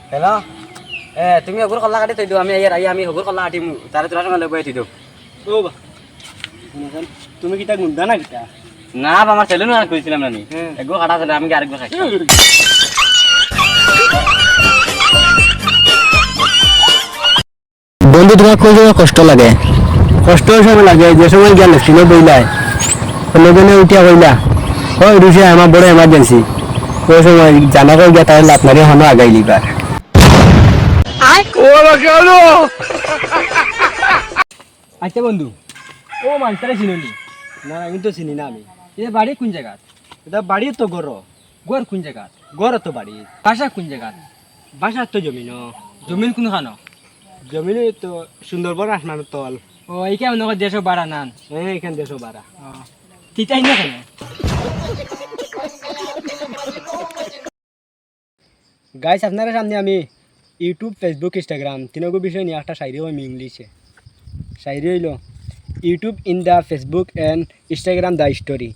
Hello তুমি হগুর কল্লা কাটি থৈ দিও আমি আমি হগুর কল্লা কাটিম তারে তোরা সঙ্গে লই থৈ দিও ও বা তুমি কিটা গুন্দা না কিটা না আমার ছেলে না কইছিলাম না নি একগো কাটা ছিল আমি কি আরেকগো খাই বন্ধু তোমার কোন জায়গায় কষ্ট লাগে? কষ্ট সময় লাগে যে সময় গেল ছিল বইলাই কোনজনে উঠিয়া কইলা ওই রুশে আমার বড় এমার্জেন্সি ওই সময় জানা কই গিয়া তাহলে আপনারে হনো আগাই লিবার আচ্ছা বন্ধু ও মানসারে চিনলি না আমি তো চিনি না আমি এ বাড়ি কোন জায়গা এটা বাড়ি তো গড় গোর কোন জায়গা গড় তো বাড়ি বাসা কোন জায়গা বাসার তো জমিন জমিন কোন খানো জমিন তো সুন্দরবন আসমান তল ও এই কেমন দেড়শো বাড়া নান এখান দেশো বাড়া তিতাই না কেন গাইস আপনার সামনে আমি ইউটিউব ফেসবুক ইনস্টাগ্রাম তিনগো বিষয় নিয়ে একটা শায়রি আমি ইংলিশে শায়রি হইল YouTube in the Facebook and Instagram the story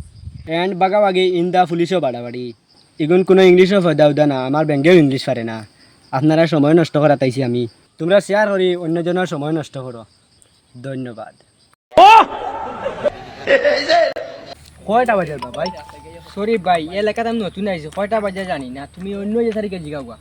and বাগাবাগি ইন দ্য পুলিশও বাড়াবাড়ি এগুন কোনো ইংলিশও ফয়দা উদা না আমার ব্যাঙ্গেও ইংলিশ পারে না আপনারা সময় নষ্ট করা তাইছি আমি তোমরা শেয়ার করি অন্যজনের সময় নষ্ট করো ধন্যবাদ কয়টা বাজে ভাই সরি ভাই এলাকাতে আমি নতুন আইছি কয়টা বাজে জানি না তুমি অন্য যে তারিখে জিগাওগা